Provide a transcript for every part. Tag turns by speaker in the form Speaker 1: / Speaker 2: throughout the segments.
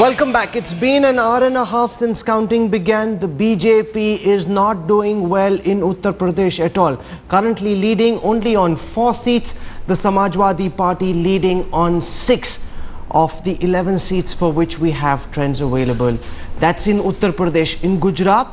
Speaker 1: Welcome back. It's been an hour and a half since counting began. The BJP is not doing well in Uttar Pradesh at all. Currently leading only on 4 seats. The Samajwadi Party leading on 6 of the 11 seats for which we have trends available. That's in Uttar Pradesh. In Gujarat,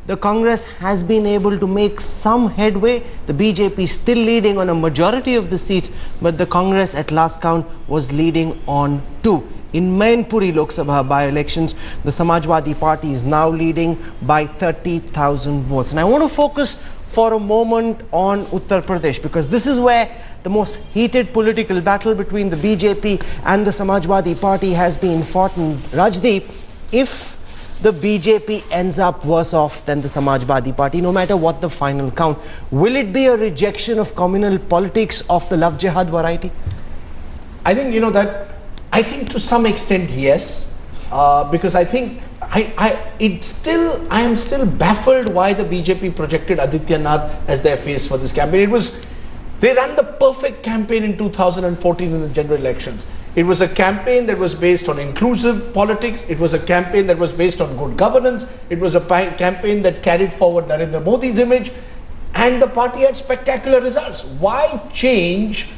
Speaker 1: the Congress has been able to make some headway. The BJP is still leading on a majority of the seats, but the Congress at last count was leading on 2. In Mainpuri Lok Sabha by-elections, the Samajwadi Party is now leading by 30,000 votes. And I want to focus for a moment on Uttar Pradesh because this is where the most heated political battle between the BJP and the Samajwadi Party has been fought. And Rajdeep, if the BJP ends up worse off than the Samajwadi Party, no matter what the final count, will it be a rejection of communal politics of the love jihad variety?
Speaker 2: I think, I think to some extent, yes, because I think I am still baffled why the BJP projected Adityanath as their face for this campaign. They ran the perfect campaign in 2014 in the general elections. It was a campaign that was based on inclusive politics. It was a campaign that was based on good governance. It was a campaign that carried forward Narendra Modi's image, and the party had spectacular results. Why change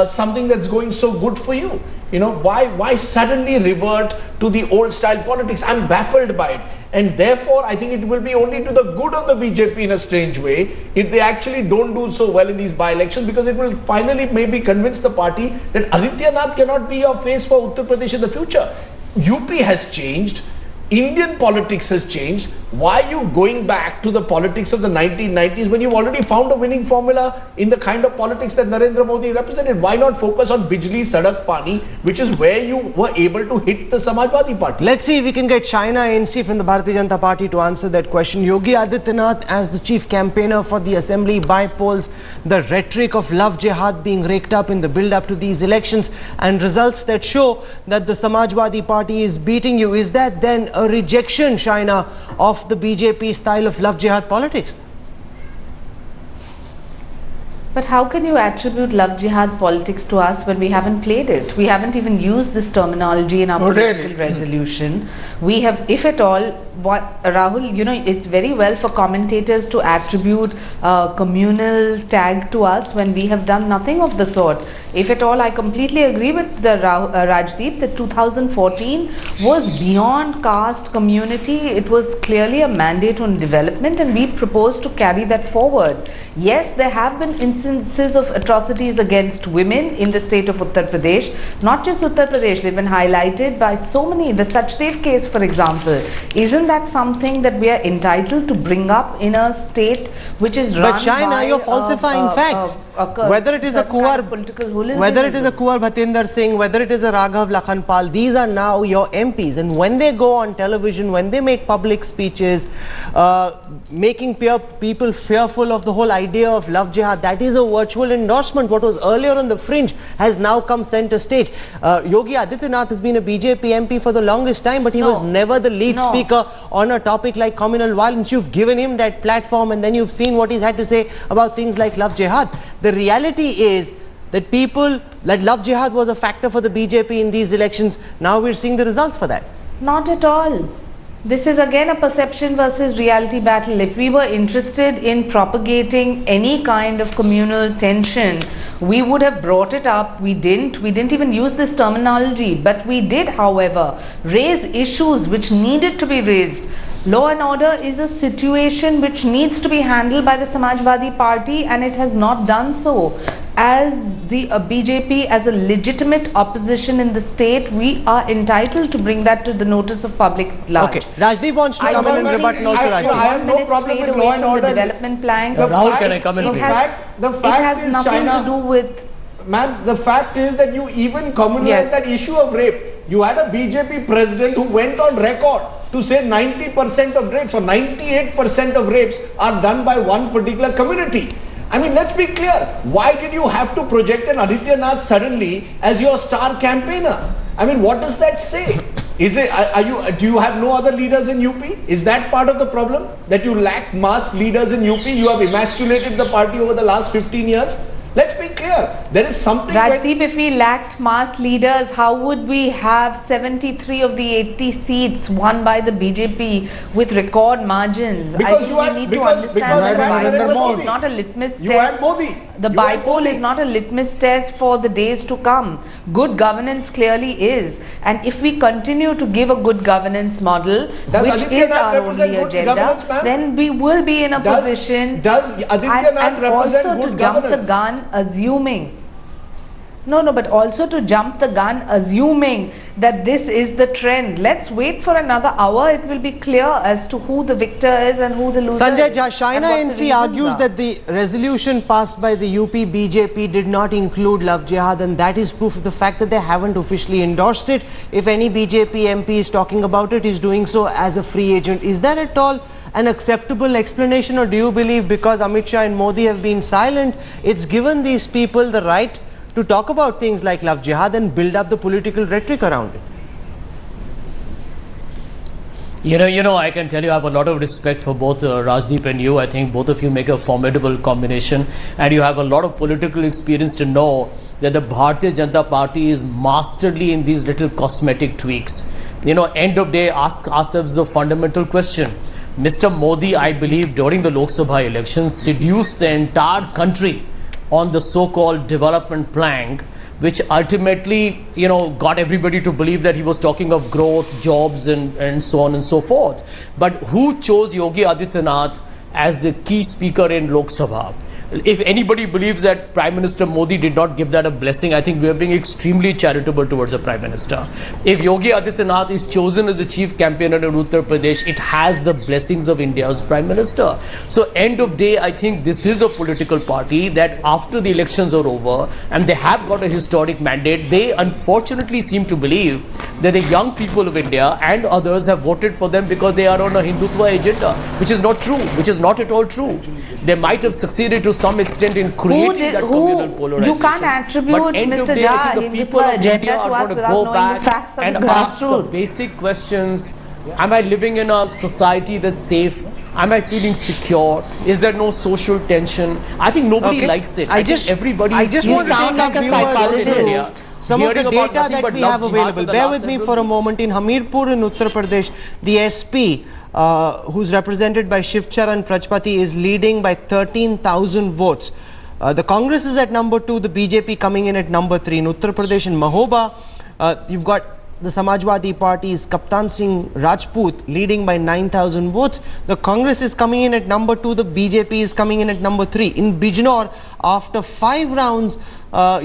Speaker 2: something that's going so good for you? Why suddenly revert to the old style politics? I'm baffled by it. And therefore, I think it will be only to the good of the BJP in a strange way if they actually don't do so well in these by-elections, because it will finally maybe convince the party that Adityanath cannot be your face for Uttar Pradesh in the future. UP has changed. Indian politics has changed. Why are you going back to the politics of the 1990s when you've already found a winning formula in the kind of politics that Narendra Modi represented? Why not focus on Bijli, Sadak, Pani, which is where you were able to hit the Samajwadi Party?
Speaker 1: Let's see if we can get Shaina NC from the Bharatiya Janata Party to answer that question. Yogi Adityanath, as the chief campaigner for the assembly by polls, the rhetoric of love jihad being raked up in the build-up to these elections and results that show that the Samajwadi Party is beating you. Is that then a rejection, Shaina, of the BJP style of love jihad politics?
Speaker 3: But how can you attribute love jihad politics to us when we haven't played it? We haven't even used this terminology in our political resolution. We have, if at all, Rahul, it's very well for commentators to attribute communal tag to us when we have done nothing of the sort. If at all, I completely agree with the Rajdeep that 2014 was beyond caste community. It was clearly a mandate on development, and we propose to carry that forward. Yes, there have been instances of atrocities against women in the state of Uttar Pradesh. Not just Uttar Pradesh, they've been highlighted by so many. The Sachdev case, for example, isn't that something that we are entitled to bring up in a state which is run by...
Speaker 1: But Shaina, you're falsifying facts. Whether it is a Kuwar Bhatinder Singh, whether it is a Raghav Lakhanpal, these are now your MPs. And when they go on television, when they make public speeches, making people fearful of the whole idea of love jihad, that is a virtual endorsement. What was earlier on the fringe has now come center stage. Yogi Adityanath has been a BJP MP for the longest time, but he was never the lead speaker on a topic like communal violence. You've given him that platform, and then you've seen what he's had to say about things like love jihad. The reality is that love jihad was a factor for the BJP in these elections. Now we're seeing the results for that.
Speaker 3: Not at all. This is again a perception versus reality battle. If we were interested in propagating any kind of communal tension, we would have brought it up. We didn't even use this terminology, but we did, however, raise issues which needed to be raised. Law and order is a situation which needs to be handled by the Samajwadi Party, and it has not done so. As the BJP, as a legitimate opposition in the state, we are entitled to bring that to the notice of public large.
Speaker 1: Okay, Rajdeep wants to come in and rebut also. Rajdeep.
Speaker 2: I have no problem with law and order.
Speaker 3: Development plan.
Speaker 2: Rahul, can I come in? The fact is,
Speaker 3: nothing to do with...
Speaker 2: Ma'am, the fact is that you even communalized that issue of rape. You had a BJP president who went on record to say 90% of rapes or 98% of rapes are done by one particular community. I mean, let's be clear. Why did you have to project an Adityanath suddenly as your star campaigner? I mean, what does that say? Do you have no other leaders in UP? Is that part of the problem? That you lack mass leaders in UP? You have emasculated the party over the last 15 years? Let's be clear. There is something.
Speaker 3: Rajdeep, if we lacked mass leaders, how would we have 73 of the 80 seats won by the BJP with record margins?
Speaker 2: Because
Speaker 3: I think we need to understand that the bipole is not a litmus test.
Speaker 2: You had Modi.
Speaker 3: The bipole is not a litmus test for the days to come. Good governance clearly is. And if we continue to give a good governance model, which is our only agenda, then we will be in a position.
Speaker 2: Does Adityanath represent good governance?
Speaker 3: But also to jump the gun assuming that this is the trend. Let's wait for another hour. It will be clear as to who the victor is and who the loser
Speaker 1: Sanjay,
Speaker 3: is.
Speaker 1: Shaina NC argues that the resolution passed by the UP BJP did not include love jihad, and that is proof of the fact that they haven't officially endorsed it. If any BJP MP is talking about it, he's doing so as a free agent. Is that at all an acceptable explanation, or do you believe because Amit Shah and Modi have been silent, it's given these people the right to talk about things like love jihad and build up the political rhetoric around it?
Speaker 4: You know, I can tell you I have a lot of respect for both Rajdeep and you. I think both of you make a formidable combination, and you have a lot of political experience to know that the Bharatiya Janata Party is masterly in these little cosmetic tweaks. End of day, ask ourselves the fundamental question. Mr. Modi, I believe, during the Lok Sabha elections, seduced the entire country on the so-called development plank, which ultimately, got everybody to believe that he was talking of growth, jobs, and so on and so forth. But who chose Yogi Adityanath as the key speaker in Lok Sabha? If anybody believes that Prime Minister Modi did not give that a blessing, I think we are being extremely charitable towards the Prime Minister. If Yogi Adityanath is chosen as the chief campaigner in Uttar Pradesh, it has the blessings of India's Prime Minister. So end of day, I think this is a political party that after the elections are over and they have got a historic mandate, they unfortunately seem to believe that the young people of India and others have voted for them because they are on a Hindutva agenda, which is not true, which is not at all true. They might have succeeded to some extent in creating that communal polarization.
Speaker 3: You can't attribute
Speaker 4: but end
Speaker 3: Mr.
Speaker 4: of day, I think the people of India are going to go back and ask the basic questions. Am I living in a society that's safe? Am I feeling secure? Is there no social tension? I think nobody likes it. I just want
Speaker 1: to take our viewers in India. Some of the data that we have available. Bear with me for a moment. In Hamirpur in Uttar Pradesh, the SP who's represented by Shiv Charan Prajapati is leading by 13,000 votes. The Congress is at number 2, the BJP coming in at number 3. In Uttar Pradesh, in Mahoba, you've got the Samajwadi Party's Kaptan Singh Rajput leading by 9,000 votes. The Congress is coming in at number 2, the BJP is coming in at number 3. In Bijnor, after 5 rounds,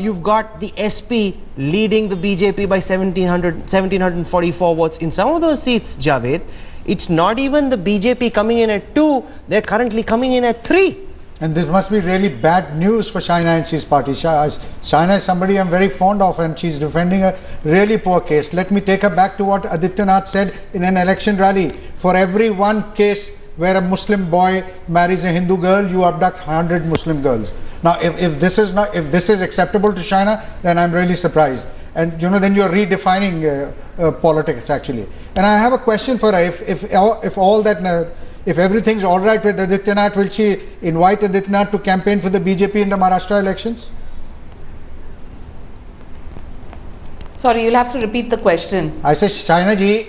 Speaker 1: you've got the SP leading the BJP by 1,744 votes. In some of those seats, Javed, it's not even the BJP coming in at 2, they're currently coming in at 3.
Speaker 5: And this must be really bad news for Shaina NC's party. Shaina is somebody I'm very fond of, and she's defending a really poor case. Let me take her back to what Adityanath said in an election rally. For every one case where a Muslim boy marries a Hindu girl, you abduct 100 Muslim girls. Now, if this is acceptable to Shaina, then I'm really surprised. And then you're redefining politics actually. And I have a question for her. If everything's all right with Adityanath, will she invite Adityanath to campaign for the BJP in the Maharashtra elections?
Speaker 3: Sorry, you'll have to repeat the question.
Speaker 5: I say, Shaina ji,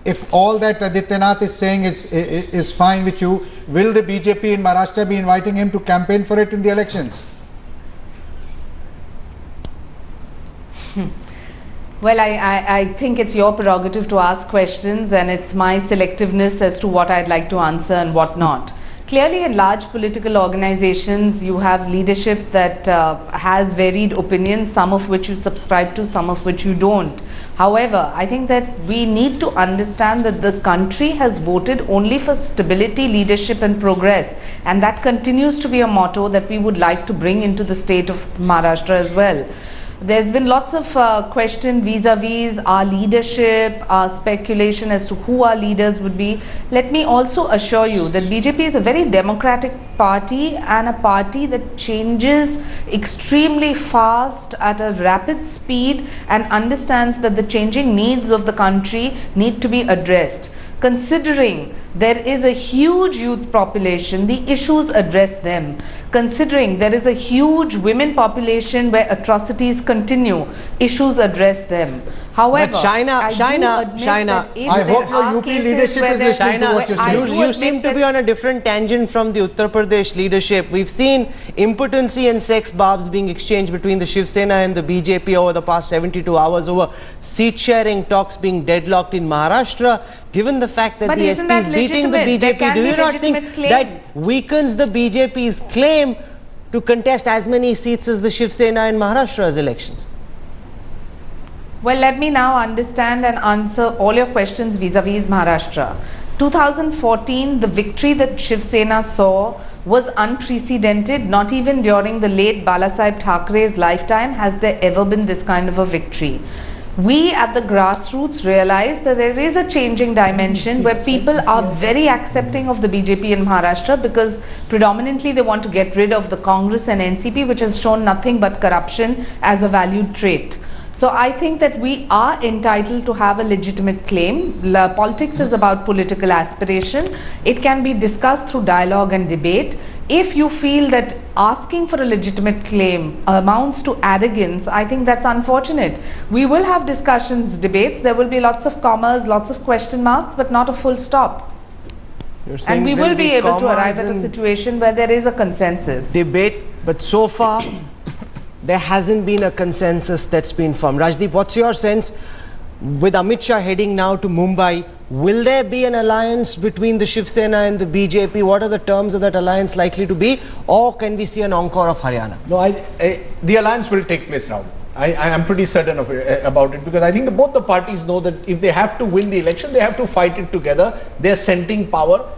Speaker 5: if all that Adityanath is saying is fine with you, will the BJP in Maharashtra be inviting him to campaign for it in the elections?
Speaker 3: Well, I think it's your prerogative to ask questions, and it's my selectiveness as to what I'd like to answer and what not. Clearly, in large political organizations, you have leadership that has varied opinions, some of which you subscribe to, some of which you don't. However, I think that we need to understand that the country has voted only for stability, leadership and progress, and that continues to be a motto that we would like to bring into the state of Maharashtra as well. There's been lots of question vis-a-vis our leadership, our speculation as to who our leaders would be. Let me also assure you that BJP is a very democratic party and a party that changes extremely fast at a rapid speed and understands that the changing needs of the country need to be addressed. considering there is a huge youth population, the issues address them. Considering there is a huge women population where atrocities continue, issues address them. However,
Speaker 1: But Shaina,
Speaker 5: I hope your UP leadership is listening to what you're saying.
Speaker 1: You seem to be on a different tangent from the Uttar Pradesh leadership. We've seen impotency and sex barbs being exchanged between the Shiv Sena and the BJP over the past 72 hours over seat sharing talks being deadlocked in Maharashtra. Given the fact that
Speaker 3: But
Speaker 1: the
Speaker 3: isn't
Speaker 1: SP is
Speaker 3: that
Speaker 1: beating the
Speaker 3: legitimate? There
Speaker 1: BJP,
Speaker 3: can
Speaker 1: do
Speaker 3: be
Speaker 1: you not think
Speaker 3: legitimate
Speaker 1: that
Speaker 3: claims.
Speaker 1: weakens the BJP's claim to contest as many seats as the Shiv Sena in Maharashtra's elections?
Speaker 3: Well, let me now understand and answer all your questions vis-a-vis Maharashtra. 2014, the victory that Shiv Sena saw was unprecedented. Not even during the late Balasaheb Thackeray's lifetime has there ever been this kind of a victory. We at the grassroots realize that there is a changing dimension where people are very accepting of the BJP in Maharashtra because predominantly they want to get rid of the Congress and NCP, which has shown nothing but corruption as a valued trait. So I think that we are entitled to have a legitimate claim. Politics is about political aspiration. It can be discussed through dialogue and debate. If you feel that asking for a legitimate claim amounts to arrogance, I think that's unfortunate. We will have discussions, debates. There will be lots of commas, lots of question marks, but not a full stop. And we will be able to arrive at a situation where there is a consensus.
Speaker 1: Debate, but so far there hasn't been a consensus that's been formed. Rajdeep, what's your sense? With Amit Shah heading now to Mumbai, will there be an alliance between the Shiv Sena and the BJP? What are the terms of that alliance likely to be? Or can we see an encore of Haryana?
Speaker 2: No, the alliance will take place now. I am pretty certain of it, about it, because I think both the parties know that if they have to win the election, they have to fight it together. They are centering power.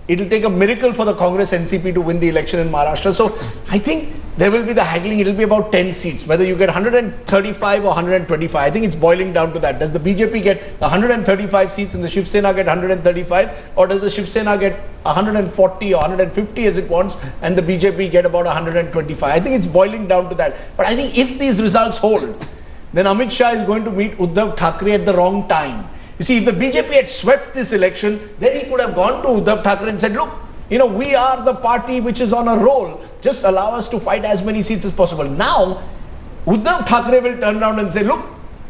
Speaker 2: It will take a miracle for the Congress NCP to win the election in Maharashtra. So I think there will be the haggling. It will be about 10 seats. Whether you get 135 or 125, I think it's boiling down to that. Does the BJP get 135 seats and the Shiv Sena get 135? Or does the Shiv Sena get 140 or 150 as it wants and the BJP get about 125? I think it's boiling down to that. But I think if these results hold, then Amit Shah is going to meet Uddhav Thackeray at the wrong time. You see, if the BJP had swept this election, then he could have gone to Uddhav Thackeray and said, look, you know, we are the party which is on a roll. Just allow us to fight as many seats as possible. Now, Uddhav Thackeray will turn around and say, look,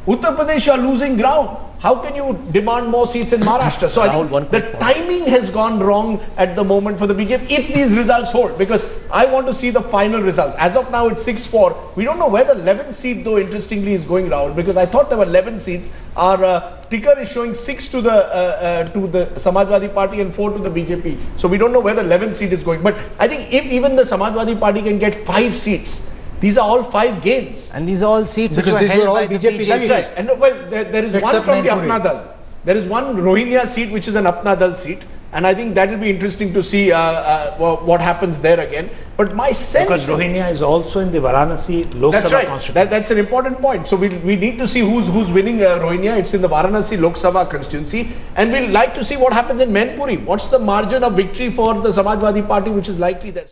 Speaker 2: Uttar Pradesh are losing ground. How can you demand more seats in Maharashtra? So I think the timing has gone wrong at the moment for the BJP if these results hold, because I want to see the final results. As of now, it's 6-4. We don't know where the 11th seat, though, interestingly, is going round, because I thought there were 11 seats. Our ticker is showing 6 to the Samajwadi Party and 4 to the BJP. So we don't know where the 11th seat is going. But I think if even the Samajwadi Party can get 5 seats, these are all 5 gains.
Speaker 1: And these are all seats
Speaker 5: because
Speaker 1: which were held by
Speaker 5: BJP
Speaker 1: the BJP.
Speaker 2: That's right. And well, there is one from the Apna Dal. There is one Rohingya seat which is an Apna Dal seat. And I think that will be interesting to see what happens there again. But my sense...
Speaker 6: Because Rohingya is also in the Varanasi Lok Sabha constituency.
Speaker 2: That's an important point. So we need to see who's winning Rohingya. It's in the Varanasi Lok Sabha constituency. And we'll like to see what happens in Mainpuri. What's the margin of victory for the Samajwadi Party which is likely there?